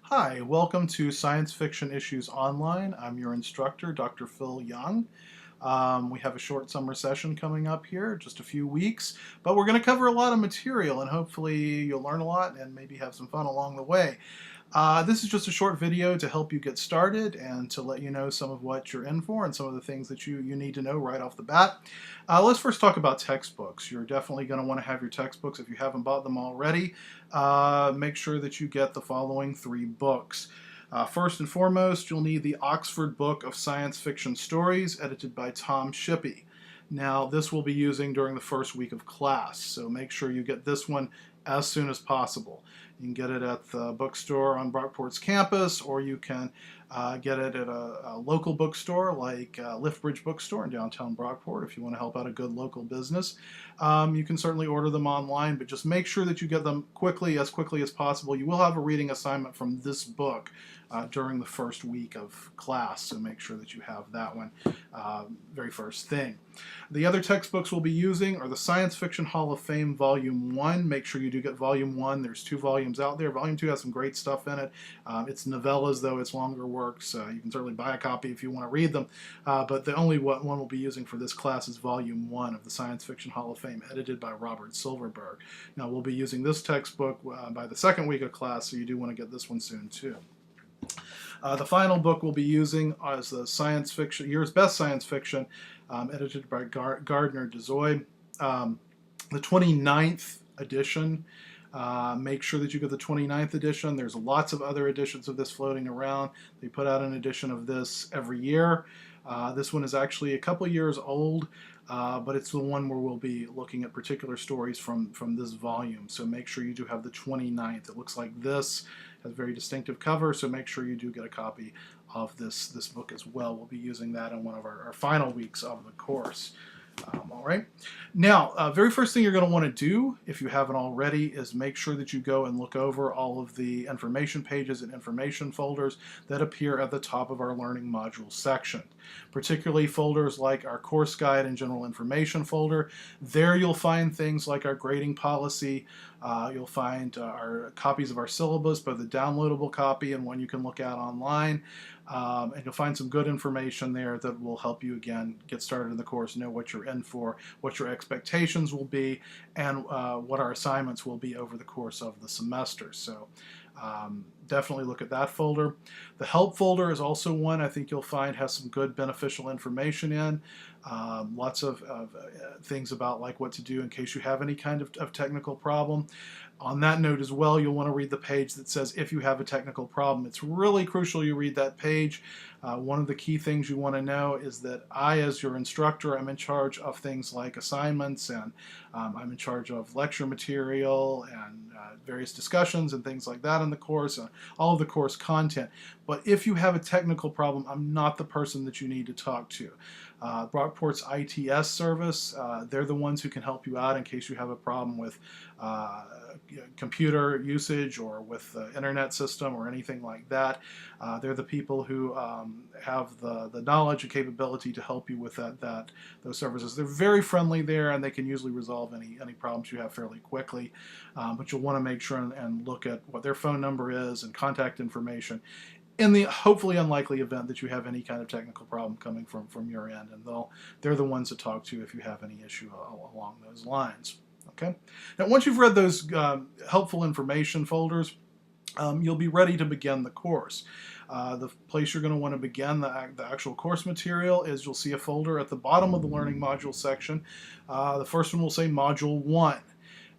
Hi, welcome to Science Fiction Issues Online. I'm your instructor, Dr. Phil Young. We have a short summer session coming up here, just a few weeks, but we're going to cover a lot of material and hopefully you'll learn a lot and maybe have some fun along the way. This is just a short video to help you get started and to let you know some of what you're in for and some of the things that you need to know right off the bat. Let's first talk about textbooks. You're definitely going to want to have your textbooks if you haven't bought them already. Make sure that you get the following 3 books. First and foremost, you'll need the Oxford Book of Science Fiction Stories, edited by Tom Shippey. Now, this we'll be using during the first week of class, so make sure you get this one as soon as possible. You can get it at the bookstore on Brockport's campus, or you can get it at a local bookstore like Liftbridge Bookstore in downtown Brockport if you want to help out a good local business. You can certainly order them online, but just make sure that you get them quickly as possible. You will have a reading assignment from this book during the first week of class, so make sure that you have that one very first thing. The other textbooks we'll be using are the Science Fiction Hall of Fame Volume 1. Make sure you do get Volume 1. There's 2 volumes out there. Volume 2 has some great stuff in it. It's novellas, though. It's longer works. You can certainly buy a copy if you want to read them. But the only one we'll be using for this class is Volume 1 of the Science Fiction Hall of Fame, edited by Robert Silverberg. Now, we'll be using this textbook by the second week of class, so you do want to get this one soon, too. The final book we'll be using is the Science Fiction, Year's Best Science Fiction, edited by Gardner Dozois. The 29th edition. Make sure that you get the 29th edition. There's lots of other editions of this floating around. They put out an edition of this every year. This one is actually a couple years old, but it's the one where we'll be looking at particular stories from this volume. So make sure you do have the 29th. It looks like this. Has a very distinctive cover, so make sure you do get a copy of this book as well. We'll be using that in one of our final weeks of the course. All right. Now, very first thing you're going to want to do, if you haven't already, is make sure that you go and look over all of the information pages and information folders that appear at the top of our Learning Module section. Particularly folders like our Course Guide and General Information folder. There you'll find things like our grading policy. You'll find our copies of our syllabus, both a downloadable copy and one you can look at online. And you'll find some good information there that will help you, again, get started in the course, know what you're in for, what your expectations will be, and what our assignments will be over the course of the semester. So definitely look at that folder. The help folder is also one I think you'll find has some good beneficial information in. Lots of things about like what to do in case you have any kind of technical problem. On that note as well, you'll want to read the page that says if you have a technical problem. It's really crucial you read that page. One of the key things you want to know is that I, as your instructor, am in charge of things like assignments, and I'm in charge of lecture material and various discussions and things like that in the course, all of the course content. But if you have a technical problem, I'm not the person that you need to talk to. Brockport's ITS service, they're the ones who can help you out in case you have a problem with computer usage or with the internet system or anything like that. They're the people who have the knowledge and capability to help you with those services. They're very friendly there, and they can usually resolve any problems you have fairly quickly. But you'll want to make sure and look at what their phone number is and contact information in the hopefully unlikely event that you have any kind of technical problem coming from your end, and they're the ones to talk to if you have any issue along those lines. Okay. Now, once you've read those helpful information folders, you'll be ready to begin the course. The place you're going to want to begin the actual course material is you'll see a folder at the bottom of the Learning Module section. The first one will say Module 1.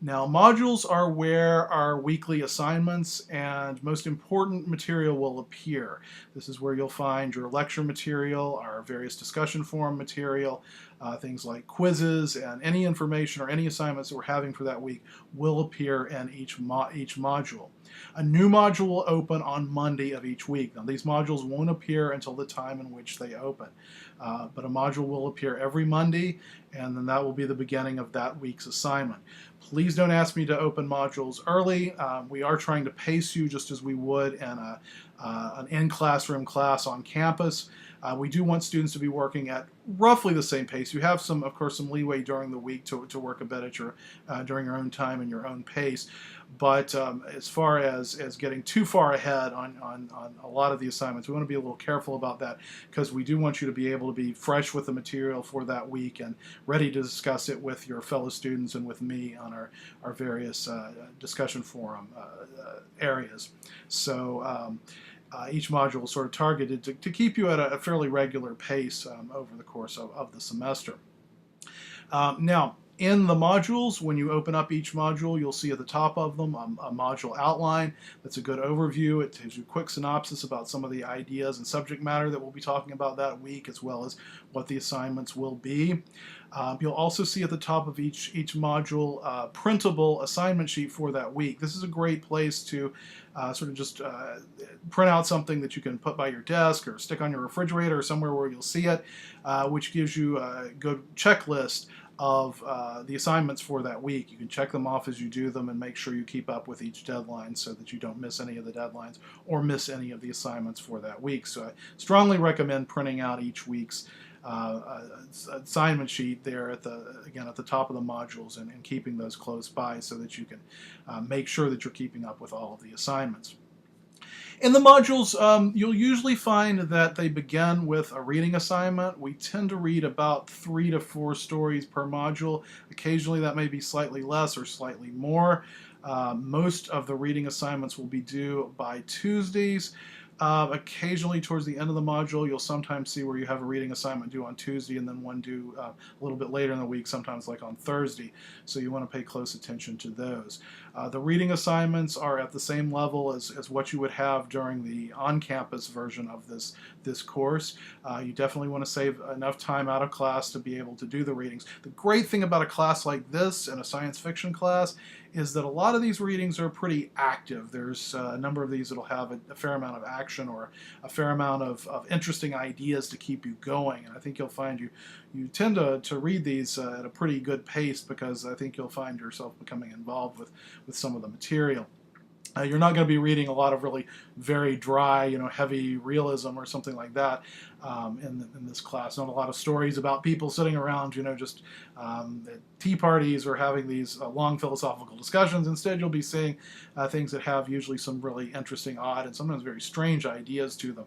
Now, modules are where our weekly assignments and most important material will appear. This is where you'll find your lecture material, our various discussion forum material, things like quizzes, and any information or any assignments that we're having for that week will appear in each module. A new module will open on Monday of each week. Now, these modules won't appear until the time in which they open, but a module will appear every Monday, and then that will be the beginning of that week's assignment. Please don't ask me to open modules early. We are trying to pace you just as we would in an in-classroom class on campus. We do want students to be working at roughly the same pace. You have some, of course, some leeway during the week to work a bit at your during your own time and your own pace. But as far as getting too far ahead on a lot of the assignments, we want to be a little careful about that, because we do want you to be able to be fresh with the material for that week and ready to discuss it with your fellow students and with me on our various discussion forum areas. So each module is sort of targeted to keep you at a fairly regular pace over the course of the semester. Now, in the modules, when you open up each module, you'll see at the top of them a module outline. That's a good overview. It gives you a quick synopsis about some of the ideas and subject matter that we'll be talking about that week, as well as what the assignments will be. You'll also see at the top of each module a printable assignment sheet for that week. This is a great place to sort of just print out something that you can put by your desk or stick on your refrigerator or somewhere where you'll see it, which gives you a good checklist of the assignments for that week. You can check them off as you do them and make sure you keep up with each deadline so that you don't miss any of the deadlines or miss any of the assignments for that week. So I strongly recommend printing out each week's assignment sheet there at the top of the modules and keeping those close by so that you can make sure that you're keeping up with all of the assignments. In the modules, you'll usually find that they begin with a reading assignment. We tend to read about 3 to 4 stories per module. Occasionally that may be slightly less or slightly more. Most of the reading assignments will be due by Tuesdays. Occasionally towards the end of the module, you'll sometimes see where you have a reading assignment due on Tuesday and then one due a little bit later in the week, sometimes like on Thursday. So you want to pay close attention to those. The reading assignments are at the same level as what you would have during the on-campus version of this course. You definitely want to save enough time out of class to be able to do the readings. The great thing about a class like this, and a science fiction class, is that a lot of these readings are pretty active. There's a number of these that'll have a fair amount of action or a fair amount of interesting ideas to keep you going. And I think you'll find you tend to read these at a pretty good pace, because I think you'll find yourself becoming involved with some of the material. You're not going to be reading a lot of really very dry, heavy realism or something like that in this class. Not a lot of stories about people sitting around, just at tea parties or having these long philosophical discussions. Instead, you'll be seeing things that have usually some really interesting, odd, and sometimes very strange ideas to them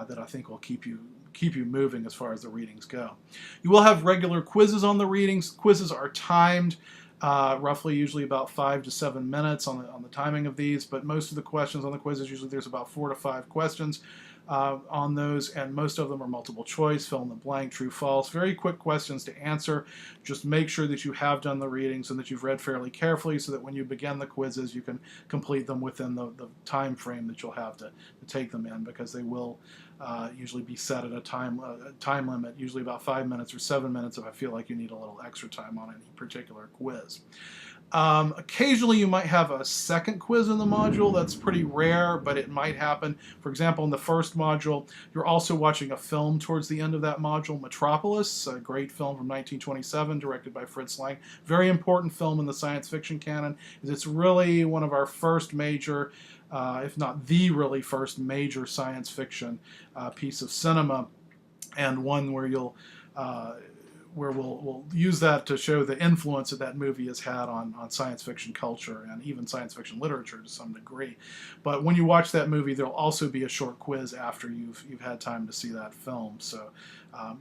that I think will keep you moving as far as the readings go. You will have regular quizzes on the readings. Quizzes are timed. Roughly usually about 5 to 7 minutes on the timing of these, but most of the questions on the quizzes, usually there's about 4 to 5 questions on those, and most of them are multiple choice, fill in the blank, true, false, very quick questions to answer. Just make sure that you have done the readings and that you've read fairly carefully so that when you begin the quizzes you can complete them within the time frame that you'll have to take them in, because they will usually be set at a time limit, usually about 5 minutes or 7 minutes if I feel like you need a little extra time on any particular quiz. Occasionally you might have a second quiz in the module. That's pretty rare, but it might happen. For example, in the first module, you're also watching a film towards the end of that module, Metropolis, a great film from 1927 directed by Fritz Lang. Very important film in the science fiction canon. It's really one of our first major, if not the really first major science fiction piece of cinema, and one where we'll use that to show the influence that movie has had on science fiction culture and even science fiction literature to some degree. But when you watch that movie, there'll also be a short quiz after you've had time to see that film. So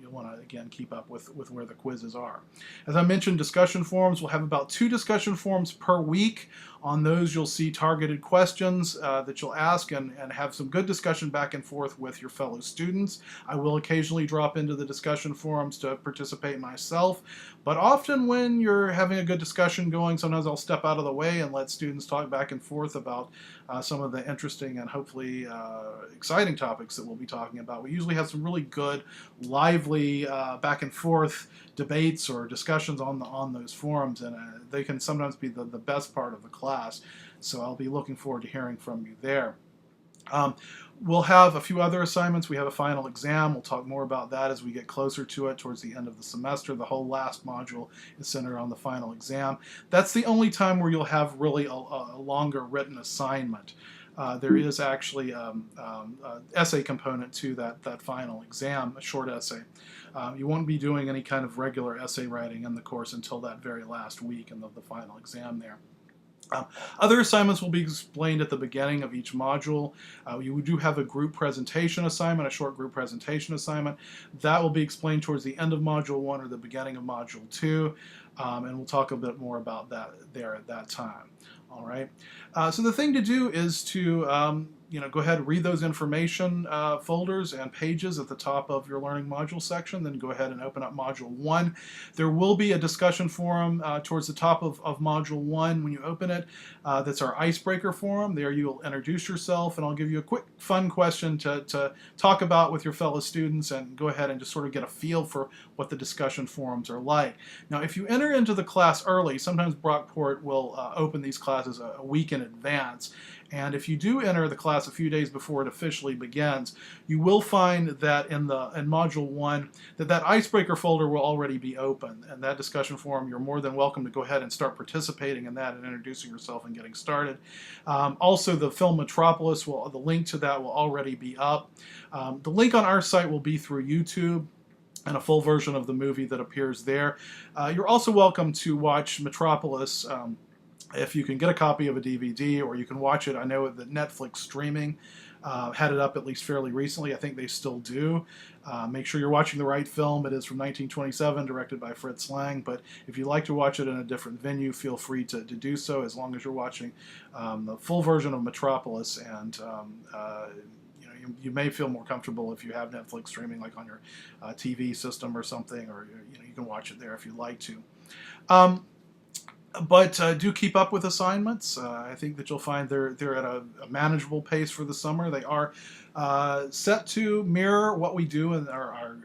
you'll want to, again, keep up with where the quizzes are. As I mentioned, discussion forums. We'll have about 2 discussion forums per week. On those, you'll see targeted questions that you'll ask and have some good discussion back and forth with your fellow students. I will occasionally drop into the discussion forums to participate myself, but often when you're having a good discussion going, sometimes I'll step out of the way and let students talk back and forth about some of the interesting and hopefully exciting topics that we'll be talking about. We usually have some really good, lively back and forth debates or discussions on those forums, and they can sometimes be the best part of the class. So I'll be looking forward to hearing from you there. We'll have a few other assignments. We have a final exam. We'll talk more about that as we get closer to it towards the end of the semester. The whole last module is centered on the final exam. That's the only time where you'll have really a longer written assignment. there is actually essay component to that final exam, a short essay. You won't be doing any kind of regular essay writing in the course until that very last week in the final exam there. Other assignments will be explained at the beginning of each module. You do have a group presentation assignment, a short group presentation assignment. That will be explained towards the end of Module 1 or the beginning of Module 2, and we'll talk a bit more about that there at that time. All right. So the thing to do is to go ahead and read those information folders and pages at the top of your learning module section. Then go ahead and open up Module 1. There will be a discussion forum towards the top of Module 1 when you open it. That's our icebreaker forum. There you'll introduce yourself, and I'll give you a quick fun question to talk about with your fellow students, and go ahead and just sort of get a feel for what the discussion forums are like. Now, if you enter into the class early, sometimes Brockport will open these classes a week in advance. And if you do enter the class a few days before it officially begins, you will find that in Module 1 that icebreaker folder will already be open. And that discussion forum, you're more than welcome to go ahead and start participating in that and introducing yourself and getting started. Also, the Film Metropolis, the link to that will already be up. The link on our site will be through YouTube and a full version of the movie that appears there. You're also welcome to watch Metropolis if you can get a copy of a DVD, or you can watch it. I know that Netflix streaming had it up at least fairly recently. I think they still do. Make sure you're watching the right film. It is from 1927, directed by Fritz Lang. But if you'd like to watch it in a different venue, feel free to do so, as long as you're watching the full version of Metropolis. And you may feel more comfortable if you have Netflix streaming, like on your TV system or something, or you can watch it there if you'd like to. But do keep up with assignments. I think that you'll find they're at a manageable pace for the summer. They are set to mirror what we do in our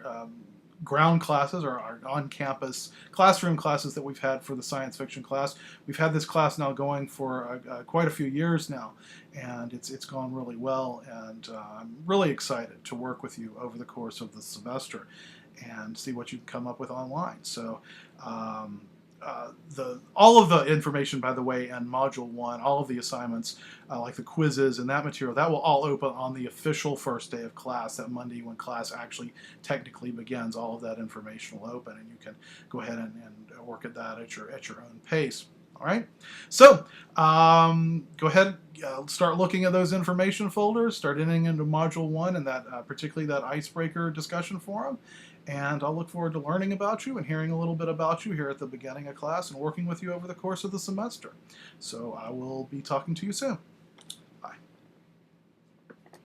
ground classes, or our on-campus classroom classes that we've had for the science fiction class. We've had this class now going for quite a few years now, and it's gone really well, and I'm really excited to work with you over the course of the semester and see what you can come up with online. So all of the information, by the way, in Module 1, all of the assignments, like the quizzes and that material, that will all open on the official first day of class, that Monday when class actually technically begins. All of that information will open, and you can go ahead and work at that at your own pace. All right, so go ahead, start looking at those information folders, start entering into Module 1 and that particularly that icebreaker discussion forum. And I'll look forward to learning about you and hearing a little bit about you here at the beginning of class and working with you over the course of the semester. So I will be talking to you soon.